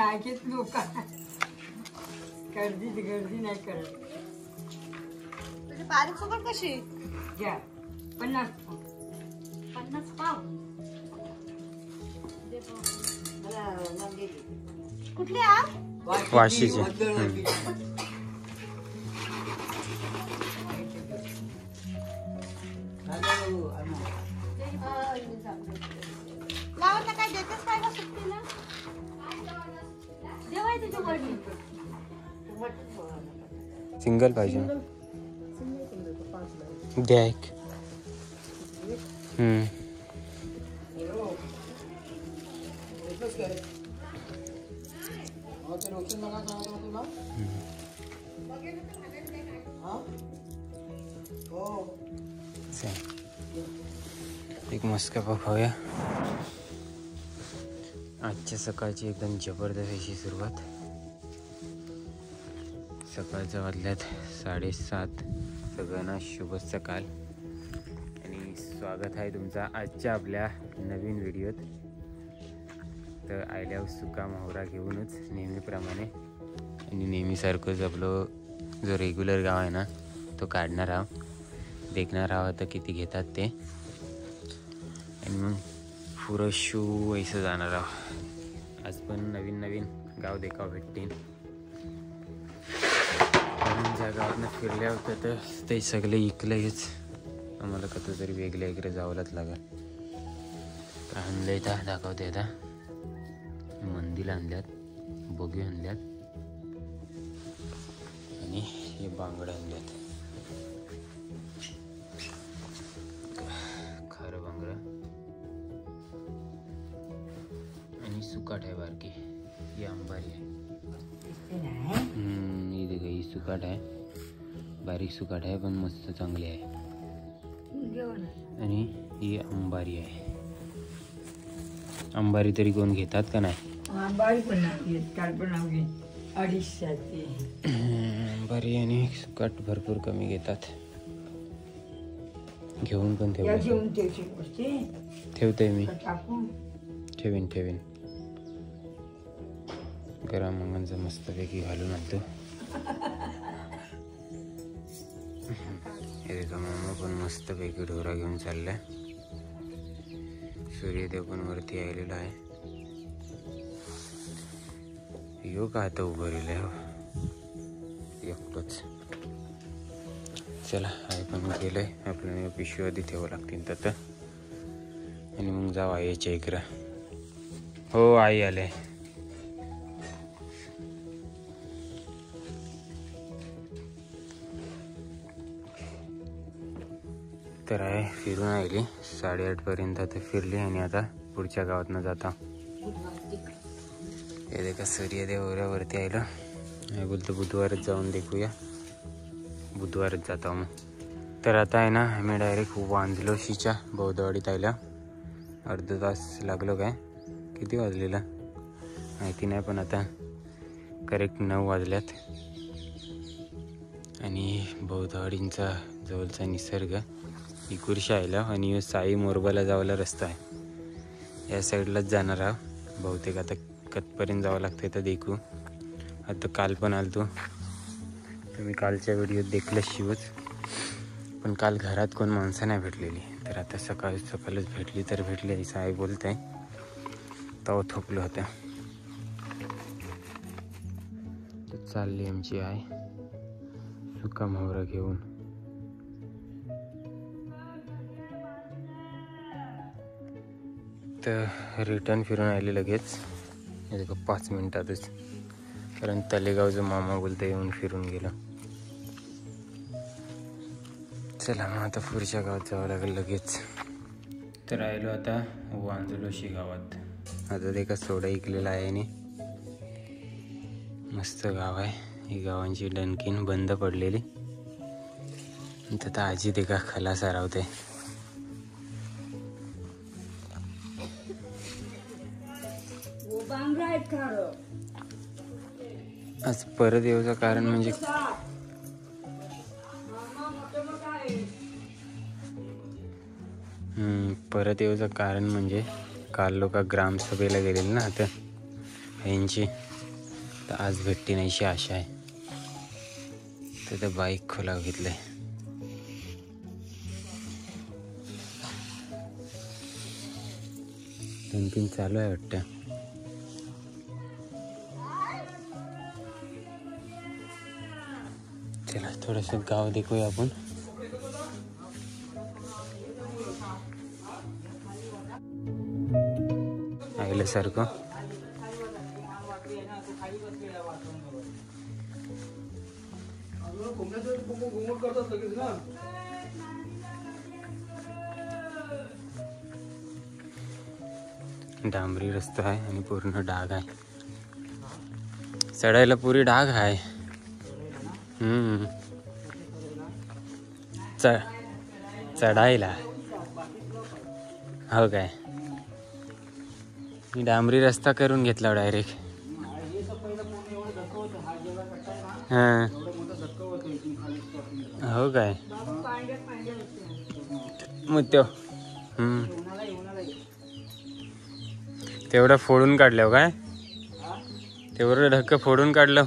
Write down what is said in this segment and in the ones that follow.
नाही घेत लोक गर्दी नाही करत. तुझी बारीक सुकट कशी घ्या 50 पाव. कुठली आ वाशीची. लावला काय देतेस काय का सुट्टीला देवाय तुझ्या वडील सिंगल पाहिजे द्या एक. एक मस्त पाव खाऊया. आजच्या सकाळची एकदम जबरदस्त अशी सुरुवात. सकाळच्या वाजल्यात 7:30. सगळ्यांना शुभ सकाळ आणि स्वागत आहे तुमचा आजच्या आपल्या नवीन व्हिडिओत. तर आयल्यावर सुका माहुरा घेऊनच नेहमीप्रमाणे आणि नेहमीसारखंच आपलं जो रेग्युलर गाव आहे ना तो काढणार आहोत. देखणार आहोत तर किती घेतात ते आणि मग पुरं शू ऐसं जाणार आहोत. आज पण नवीन गाव देखाव भेटतील. म्हणून ज्या गावातनं फिरल्या होत्या तर ते सगळे इकलंच. आम्हाला कसं तरी वेगळ्या इकडे जावंच लागेल. आणलं इथं दाखवते. आता मंदिर आणल्यात, बोगी आणल्यात आणि हे बांगडं आणल्यात. खारं बांगडं आणि सुकाट आहे बारकी. ही अंबारी आहे. ही देखा ही सुकाट आहे, बारीक सुकाट आहे पण मस्त चांगली आहे. आणि ही अंबारी आहे. अंबारी तरी कोण घेतात का नाही? अंबारी पण काल पण अंबारी आणि सुकाट भरपूर कमी घेतात. घेऊन पण ठेवते मी. ठेवीन गरम मंगांचं मस्तपैकी घालून आणतो. हे देखा मामा पण मस्तपैकी ढोरा घेऊन चाललाय. सूर्यदेव पण वरती आलेला आहे. यो का आता उभं राहिलंय एकटंच. चला आई पण गेलंय. आपल्याला पिशवी आधी ठेवावं लागतील तर आणि मग जाऊ आईच्या इकडं. हो आई आले. तर आहे फिरून आली. 8:30 पर्यंत आता फिरली आणि आता पुढच्या गावात न जाता हे देखा सूर्यदेव वरती आयला. हे बोलतो बुधवारच जाऊन देखूया. बुधवारच जाता मग. तर आता आहे ना आम्ही डायरेक्ट वांजलो शीच्या बौद्धवाडीत आयला. अर्धा तास लागलो. काय किती वाजलेला माहिती नाही पण आता करेक्ट 9 वाजल्यात. आणि बौद्धवाडींचा जवळचा निसर्ग इकुरशा आयला आणि साई मोरबाला जायला रस्ता आहे. या साईडलाच जाणार आहोत बहुतेक. आता कतपर्यंत जावं लागतं तर देखू. आता काल पण आलतो तुम्ही कालच्या व्हिडिओत देखलं शिवच. पण काल घरात कोण माणसं नाही भेटलेली. तर आता सकाळच भेटली तर भेटली असं आई बोलत आहे. तव थोपलं होतं. तर चालली आमची आई सुका माहुरा घेऊन. तर रिटर्न फिरून आले लगेच. 5 मिनिटातच. कारण तलेगावचं मामा बोलतं येऊन फिरून गेलं. चला मग आता पुढच्या गावात जावं लागेल लगेच. तर आलो आता वांजलोशी गावात. आता ते का सोडा ऐकलेला आहे आणि मस्त गाव आहे. ही गावांची डणकीन बंद पडलेली. तर आजी ते का खलास रावते. आज परत येऊचं कारण म्हणजे परत येऊचं कारण म्हणजे काल लोक ग्रामसभेला गेलेले ना. आता यांची तर आज भेटती नाहीशी आशा आहे. तर बाईक खोला घेतलंय. आणखीन चालू आहे वाटतं. चला थोडस गाव देखूया आपण. आईल्यासारखं डांबरी रस्ता आहे आणि पूर्ण डाग आहे. चढायला पुरी डाग आहे. चढायला हो काय. मी डांबरी रस्ता करून घेतला डायरेक्ट. हां हो काय. मग तो तेवढं फोडून काढलं काय. तेवढं ढक्क फोडून काढलं.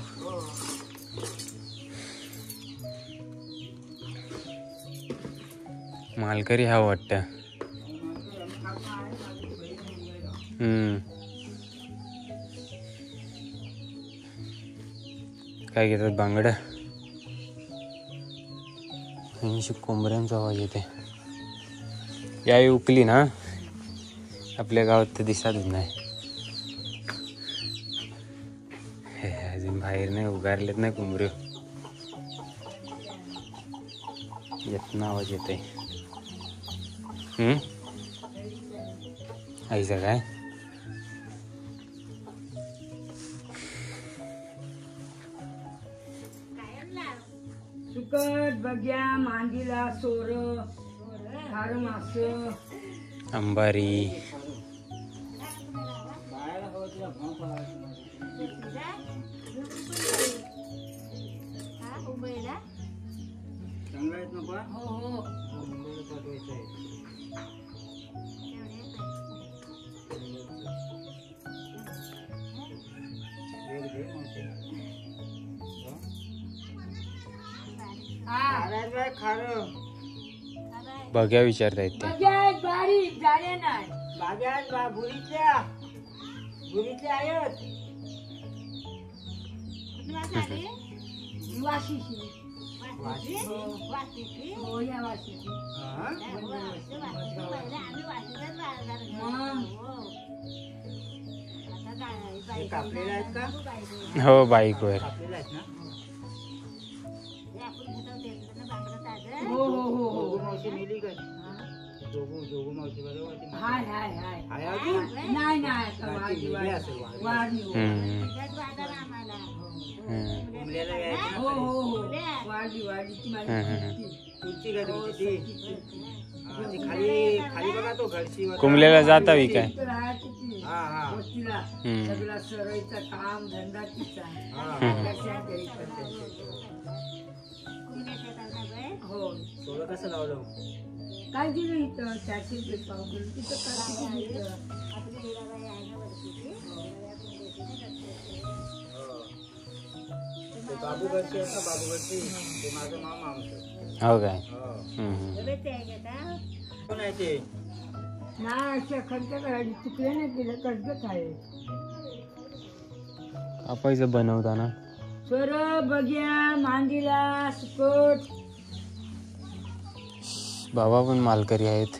मालकरी हा वाटतं. काय घेतात बांगड. कोंबड्यांचा आवाज येते. याही उकली ना आपल्या गावात तर दिसतच नाही. अजून बाहेर नाही उगारलेत नाही कोंबड्या. यातनं आवाज येते. आईचं काय. सुकट बग्या मांडीला सोर खार मास अंबारी बघ्या विचारतायत ते. बग्यात बारीक झाले नाही. बग्यात भुरीतल्या आहेत. वाशीची हो या वाशीची. हो बाईकवर. हो हो हो हो हाय हाय हाय नाही नाही वाढली हो हो हो वाढली ती कुंबलेला जाता वी काय. सगळा सरळीचा काम धंदा तिचा. हो कसं लावलं काय दिलं इथं 400 रुपये पाव किलो तिथं काय. बाबूगडची आहे का बाबूगडची ते माझं मामा आमचं. हो काय. कोण आहे ते. नाही अशा खर्च करायची चुकले नाही केलं कर्जच आहे. कापायचं बनवताना सोर बग्या मांडीला सुकट. बाबा पण मालकरी आहेत.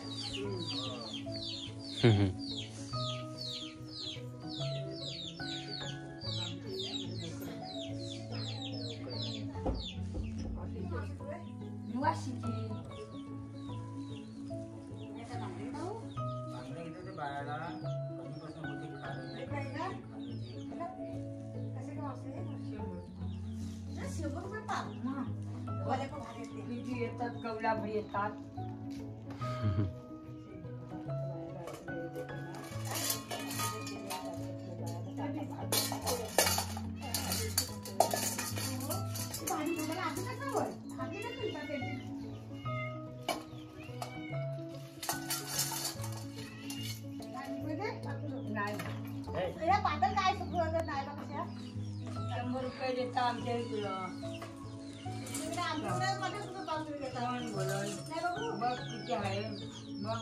येतात कवला येतात. पातळ काय सुकवलं रुपये देता आमच्या इकडं तिकडे आमच्याकडे 50 रुपये पावशेर देतात. कोण बोलल नाही बाबू. बघ किती आहे मग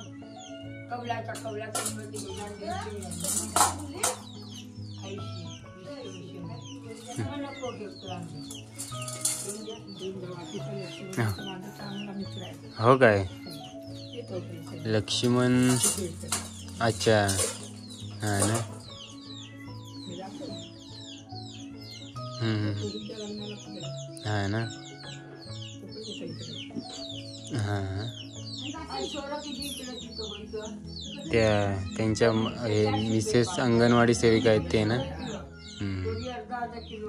कवलाचा किंमत नको घेतो आम्ही माझा चांगला मित्र आहे हो काय येतो पैसे लक्ष्मण अच्छा हा ना हा ना हा त्या त्यांच्या मिसेस अंगणवाडी सेविका आहेत ते ना अर्धा किलो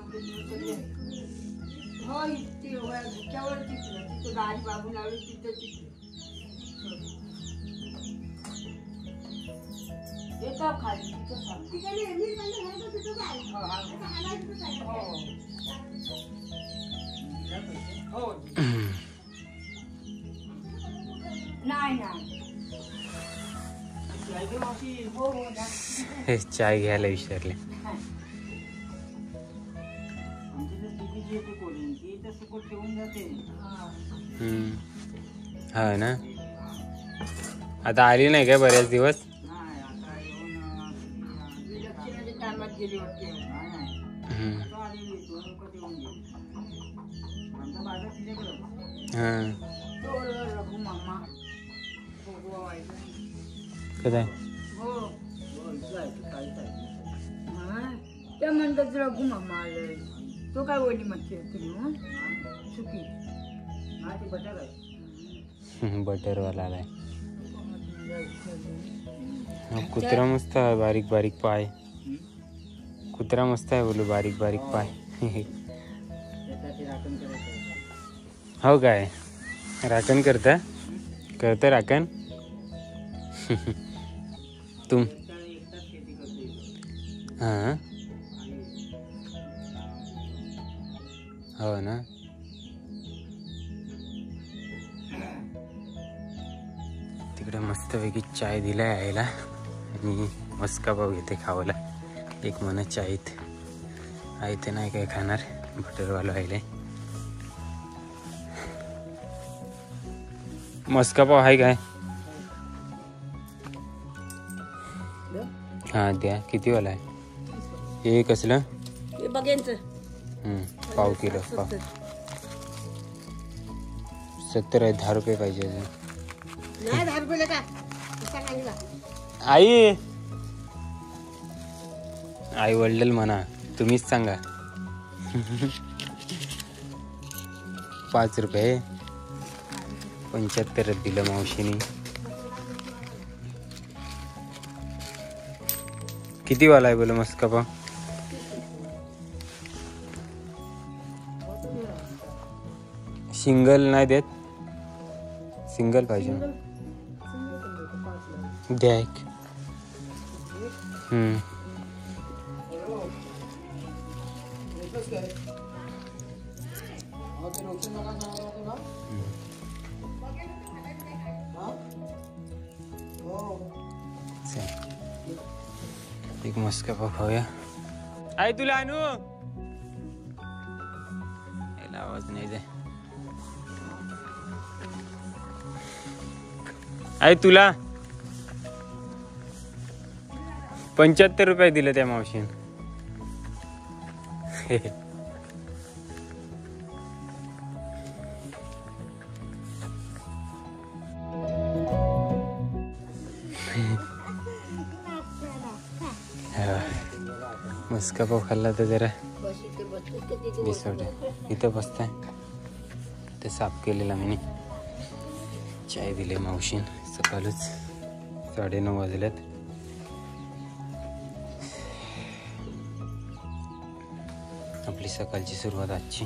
हो इतकी भुक्यावर तिथलं तिथं गाडी बाबू लावली तिथं येतो खाली तिथं तिकडे नेहमी त्यांच्या घरात तिथंच आहे. त्याचा हालाय तिथंच आहे. हो नाही नाही हो हो ना. हे चाय घ्यायला विचारले हा ना आता आली नाही काय बऱ्याच दिवस इलेक्शनच्या टायमात गेली होती हा तो रघु मामा हो कधी हो त्या म्हणतात रघु मामा आलोय तो काय ओली मच्छी तुम्ही सुकी बटरवाला आलाय कुत्रा मस्त आहे बारीक बारीक पाय कुत्रा मस्त आहे बोलू बारीक बारीक पाय हो काय राखण करता राखण तुम हां हो ना तिकडे मस्तपैकी चाय दिलाय यायला आणि मस्का पाव घेते खावायला एक मना चायत आहे ते नाही काय खाणार बटरवाला आहे मस्का पाव आहे काय हा द्या किती वाला आहे हे कसलं पाव किलो पाव 70 आहे 10 रुपये पाहिजे नाही 10 रुपये का कसा सांगितला आई आई वडील म्हणा तुम्हीच सांगा 5 रुपये 75 दिलं मावशीने किती वाला आहे बोला मस्का पाव सिंगल नाही देत सिंगल पाहिजे द्या एक एक मस्का पाव खाऊया आई तुला आणू याला आवाज नाही दे आई तुला 75 रुपये दिले त्या मावशीन मस्का पाव खाल्ला तर जरा इथं बसताय ते साफ केलेला मी चाय दिले मावशीन सकाळच 9:30 वाजल्यात आपली सकाळची सुरुवात आजची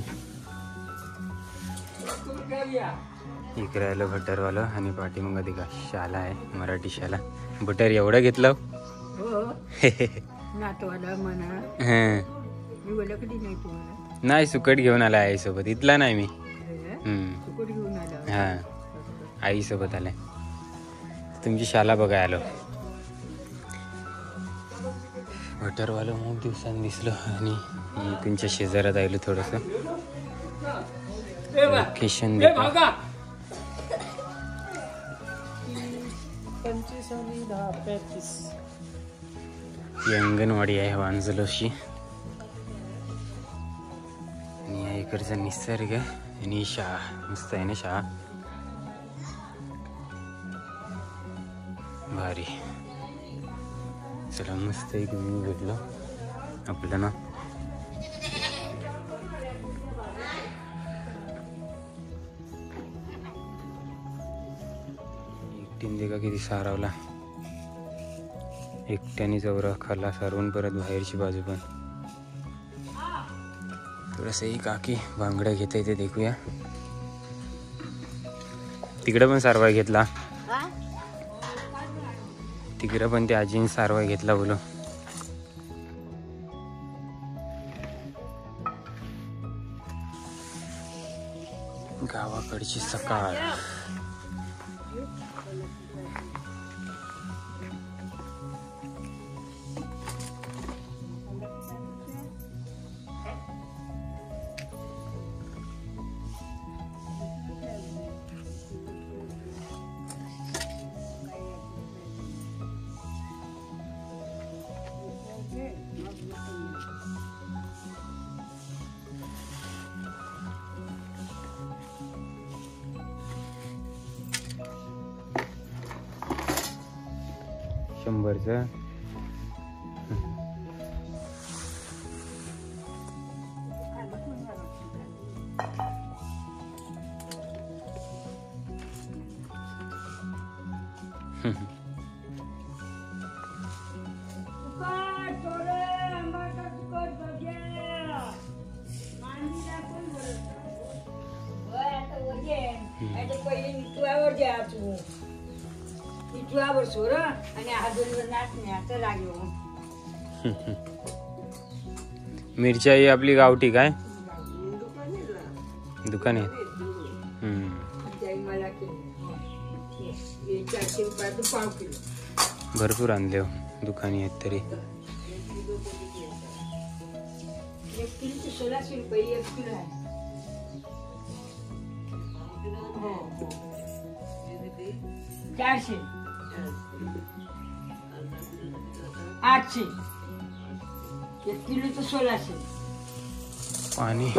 इकडे राहिलं बटरवालं आणि पाठीमागं ते का शाला आहे मराठी शाला बटर एवढं घेतलं नातवाला म्हणा हां मी बोला कधी नाही तुम्हाला नाही सुकट घेऊन आला आई सोबत इथला नाही मी सुकट घेऊन आला हां आई सोबत आलाय तुमची शाला बघाय आलो बटरवालं खूप दिवसांनी दिसलं आणि तुमच्या शेजारात आलो थोडंसं लोकेशन देतो. 25 आणि 10 35. ही अंगणवाडी आहे वांजलोशी आणि या इकडचा निसर्ग आणि शाळा मस्त आहे ना शाळा भारी. चला मस्त एक व्ह्यू भेटलो आपल्याला. एकटीने देखा किती सारावला एकट्याने चौरा खाला सारवून परत बाहेरची बाजू पण. थोडंसं ही काकी बांगड्या घेता येते देखूया. तिकडं पण सारवा घेतला तिकडं पण त्या आजीने सारवा घेतला बोलो. गावाकडची सकाळ. शंभरचं मिरची ही आपली गावठी काय दुकान आहे. भरपूर आणले दुकानी आहेत तरी. 1600 रुपये 1 किलो आहे. 400 800 1 किलो तो 1600. पाणी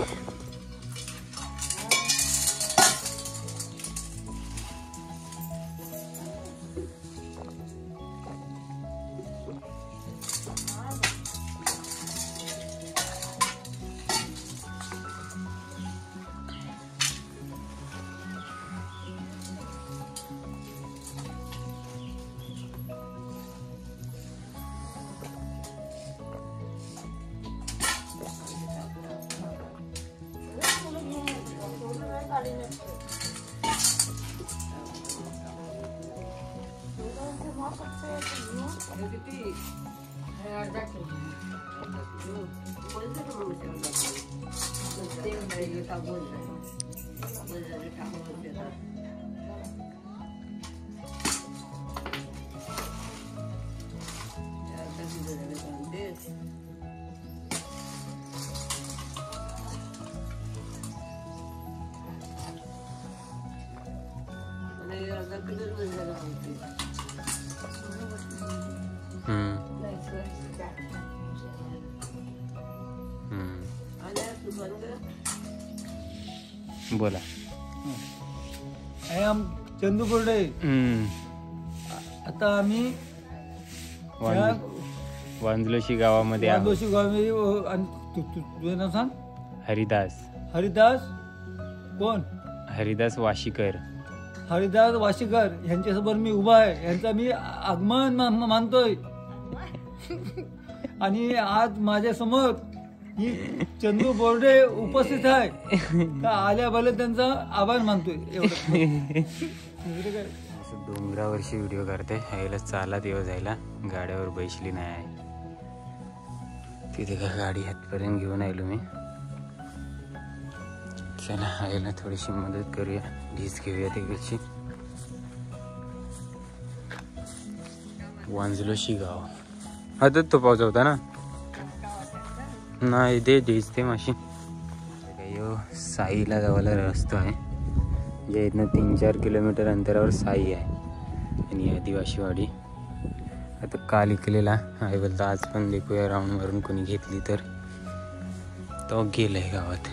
बोला. I am Chandu Borde. आता आम्ही वांजलोशी गावामध्ये आहोत. वांजलोशी गावामध्ये नाव सांग. हरिदास. हरिदास कोण? हरिदास वाशीकर. हरिदास वाशीकर यांच्यासमोर मी उभा आहे. यांचा मी आगमन मानतोय. आणि आज माझ्या समोर ही चंदू बोर्डे उपस्थित आहे. आल्याबद्दल त्यांचा आभार मानतोय. डोंगरावरची व्हिडिओ करते. यायला चालत येऊ जायला गाड्यावर बैसली नाही आहे. तिथे का गाडी हातपर्यंत घेऊन आलो मी. चला आईला थोडीशी मदत करूया. ढीस घेऊया तिकडची. वांजलोशी गाव. हातात तो पाऊस होता ना. नाही ते दिसते माशी. यो साईला जावाला रस्ता आहे, जे इथनं 3-4 किलोमीटर अंतरावर साई आहे. आणि आदिवासीवाडी आता काल इकलेला आहे बोलतो, आज पण देखूया राऊंड मारून कोणी घेतली तर. तो गेलाय गावात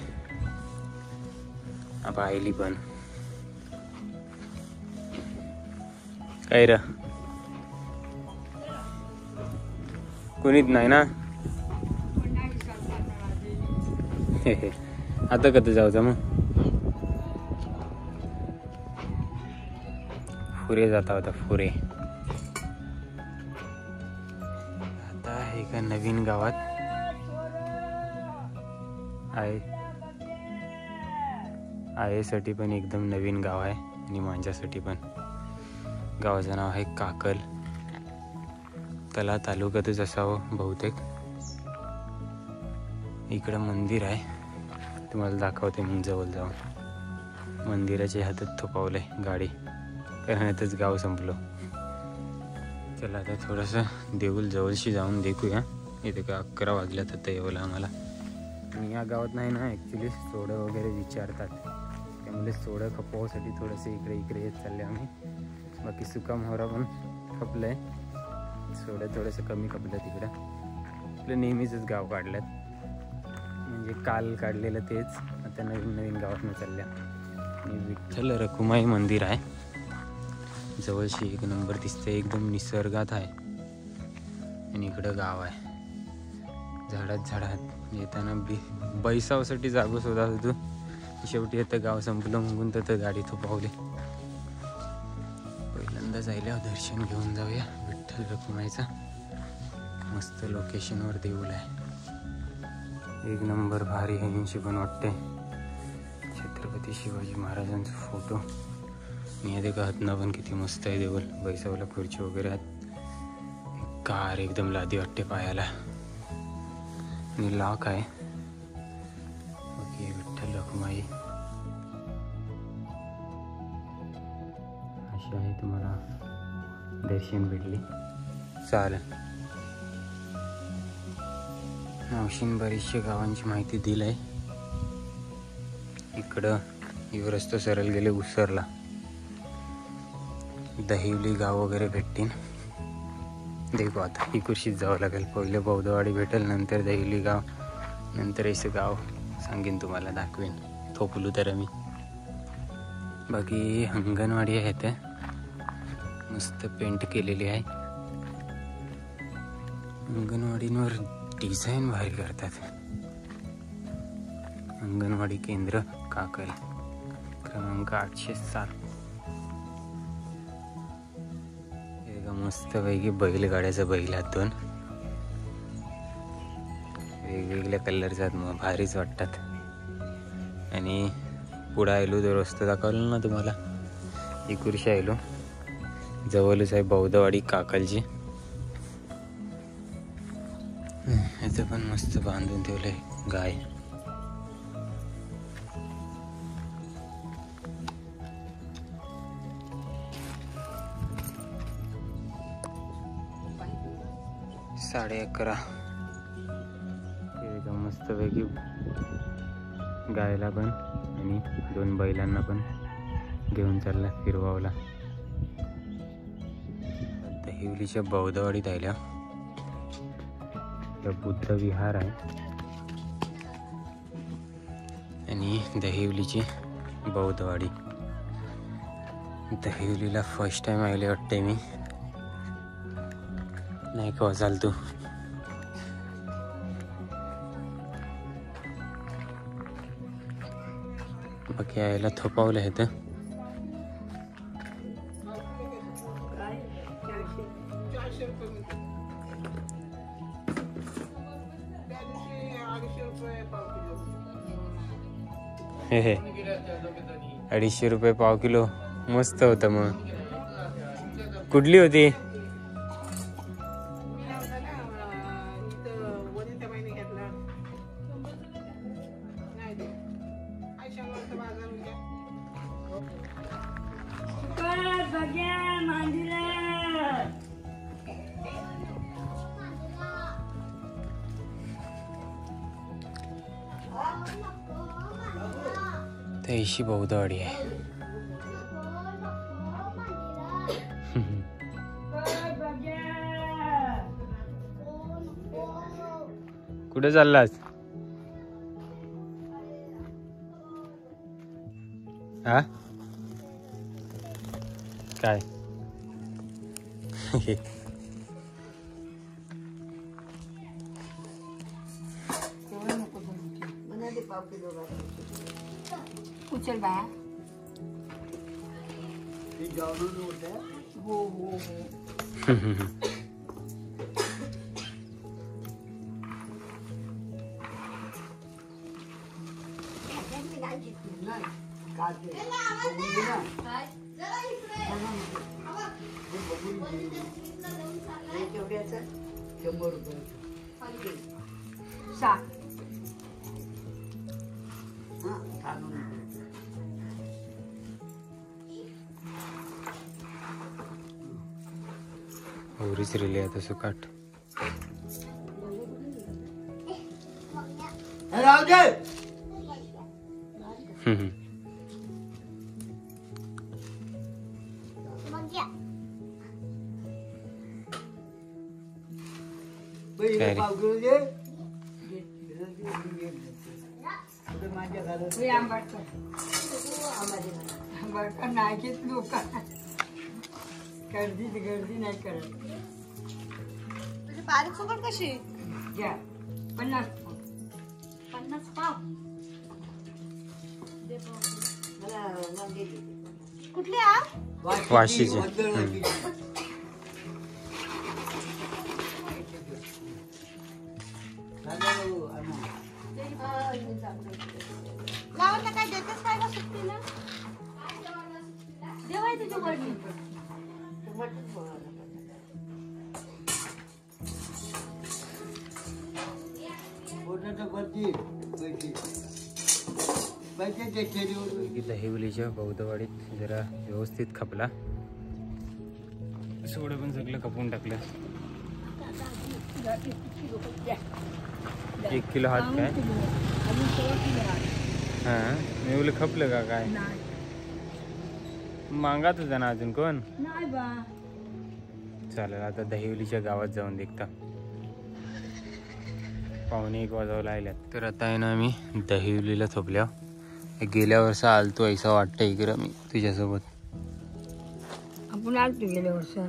पाहिली पण काय र कोणीच नाही ना. आता कधी जाऊचा मग फुरे जाता होता फुरे. आता एका नवीन गावात आयसाठी पण एकदम नवीन गाव आहे आणि माझ्यासाठी पण. गावाचं नाव आहे काकल. तला तालुक्यातच असावं बहुतेक. इकडं मंदिर आहे, तुम्हाला दाखवते मग जवळ जाऊन. मंदिराच्या हातात थोपावलंय गाडी, कारण आताच गाव संपलो. चला आता थोडंसं देऊळ जवळशी जाऊन देखूया. इथे का 11 वाजल्यात आता येवला आम्हाला. आणि या गावात नाही ना ॲक्च्युली सोडं वगैरे विचारतात, त्यामुळे सोडं खपवासाठी थोडंसं इकडे येत चालले आम्ही. बाकी सुका मोहरा पण खपलं आहे, सोडं थोडंसं कमी खपलं तिकडं. आपलं नेहमीचंच गाव काढल्यात, म्हणजे काल काढलेलं तेच आता नवीन गावातनं चालल्या. आणि विठ्ठल रखुमाई मंदिर आहे जवळशी, 1 नंबर दिसते, एकदम निसर्गात आहे. आणि इकडं गाव आहे झाडात येताना बैसावसाठी जागो शोधात होतो. शेवटी आता गाव संपलं म्हणून तर गाडी थोपावली. पहिल्यांदा जायला दर्शन घेऊन जाऊया विठ्ठल रखुमाईचा. मस्त लोकेशनवर देऊळ आहे, 1 नंबर भारी हेंशी पण वाटते. छत्रपती शिवाजी महाराजांचा फोटो. आणि ते हातनं पण किती मस्त आहे देऊळ. बैसावला खुर्ची वगैरे आहेत, कार एकदम लादी वाटते पायाला. आणि लॉक आहे. ओके विठ्ठल रखुमाई अशी आहे, तुम्हाला दर्शन भेटली. चालेल. मावशीन बरीचशा गावांची माहिती दिली आहे. इकडं यो रस्ता सरळ गेले उसरला, दहिवली गाव वगैरे भेटतील. देखो आता ही कुर्शीत जावं लागेल. पहिले बौद्धवाडी भेटेल, नंतर दहिवली गाव, नंतर असं गाव सांगेन तुम्हाला, दाखवेन थोपलू तर मी. बाकी अंगणवाडी आहे ते मस्त पेंट केलेली आहे. अंगणवाडींवर डिझाईन भारी करतात. अंगणवाडी केंद्र काकल क्रमांक 807. मस्त पैकी बैलगाड्याचा बैल आहेत 2 वेगवेगळ्या कलरचे आहेत, मग भारीच वाटतात. आणि पुढं आलो तर रस्ता दाखवलं ना तुम्हाला, ही कुर्शी आलो जवळच आहे बौद्धवाडी काकलची. याचं पण मस्त बांधून ठेवलंय गाय. साडे 11 मस्त पैकी गायला पण आणि 2 बैलांना पण घेऊन चालला फिरवावला. दहिवलीच्या बौद्धवाडीत आल्या. बुद्ध विहार आहे आणि दहिवलीची बौद्धवाडी. दहिवलीला फर्स्ट टाइम आले वाटते मी, नाही का चालतो. बाकी यायला थोपावलं आहे तर हे 250 रुपये पाव किलो. मस्त होतं. मग कुठली होती? तैशी बौद्धवाडी आहे. कुठे चाललास? हा काय? उचल बाया. हो हो हो. ओरीच रिले आता सुकाट. राहू दे. आंबट नाही घेत लोक. गर्दी नाही करत. तुझी बारीक सुकट कशी? घ्या 50 पाव. कुठली आ? वाशीची. गावाला काय देतेस काय का सुट्टीला? देवाय तुझ्या वडील. दहिवलीच्या बौद्धवाडीत जरा व्यवस्थित खपला. सोडं पण सगळं खपून टाकलं. 1 किलो हात काय? हा मी बोल खपलं का काय? मागा तुझा ना अजून कोण? नाही बा. चालेल आता दहिवलीच्या गावात जाऊन देखता. 1:45 वाजायला आल्यात. तर आता आहे ना आम्ही दहिवलीला थोपल्या. गेल्या वर्षी आलतो ऐसा वाटतं इकडं मी तुझ्यासोबत. आपण आलतो गेल्या वर्षी.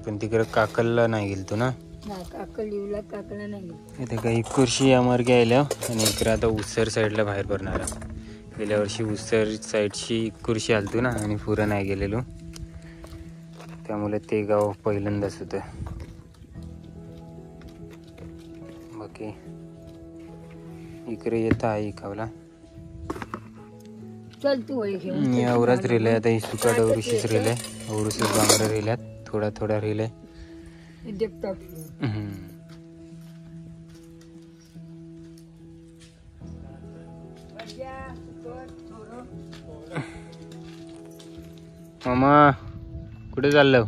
पण तिकडं काकलला नाही गेलतो ना. काकला नाही. इथे काही कुर्शी या मार्गे आल्या आणि इकडे आता उसर साईडला बाहेर पडणार. गेल्या वर्षी उसर साईडची कुर्शी आलतो ना आणि पुरं नाही गेलेलो, त्यामुळे ते गाव पहिल्यांदाच होतं. बाकी इकडे येता आहे इकावला. चल तू एवढाच रेल आहे आता. ही सुकाट औरुशीच रेल आहे. औरुशीच बांगडा रेल आहेत. थोडा रेल आहे. मामा कुठे चाललो?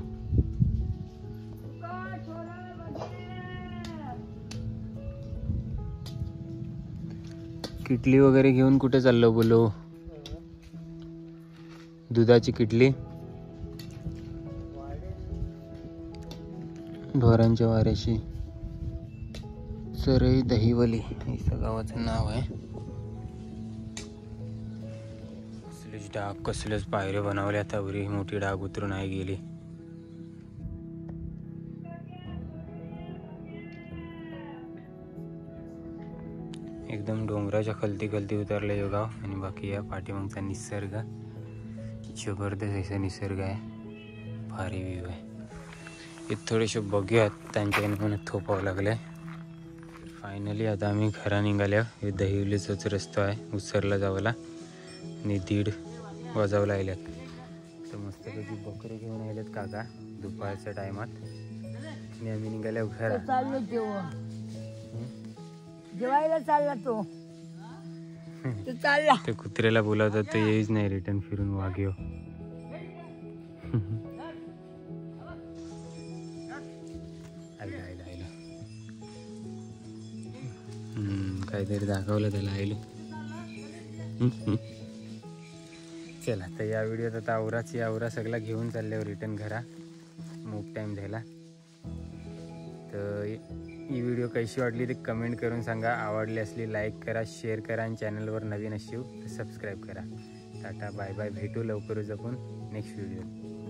किटली वगैरे घेऊन कुठे चाललो बोलो? दुधाची किटली, ढोरांच्या वाऱ्याशी. सरई दहिवली असं गावाचं नाव आहे. कसलेच डाग, कसलेच पायरे बनवल्या. त्यावरी मोठी डाग उतरून आहे गेली. एकदम डोंगराच्या खालती उतरलं हे गाव. आणि बाकी या पाठीमागचा निसर्ग जबरदस्त असा निसर्ग आहे. भारी व्ह्यू आहे. हे थोडेसे बघूयात, त्यांच्याकडे पण थोपावं लागलं. फायनली आता आम्ही घरा निघाल्या. हे दहिवलीचाच रस्ता आहे उसरला जावाला. आणि 1:30 वाजावला आल्यात. तर मस्तपैकी बकरे घेऊन आलेत काका दुपारच्या टायमात. आणि आम्ही निघाल्या घरा. चाललो जेवायला चालला तो चालला. ते कुत्र्याला बोलावतात तर येईच नाही रिटर्न फिरून वाघ्यो. काहीतरी दाखवलं त्याला आईले. चला तर या व्हिडिओत आता आवरा सगळा घेऊन चालल्यावर रिटर्न घरा मूक टाईम झाला. तर ही व्हिडिओ कशी वाटली ते कमेंट करून सांगा. आवडली असली लाईक करा, शेअर करा आणि चॅनलवर नवीन असेल तर सबस्क्राईब करा. Tata bye bye. भेटू लवकरच आपण नेक्स्ट व्हिडिओ.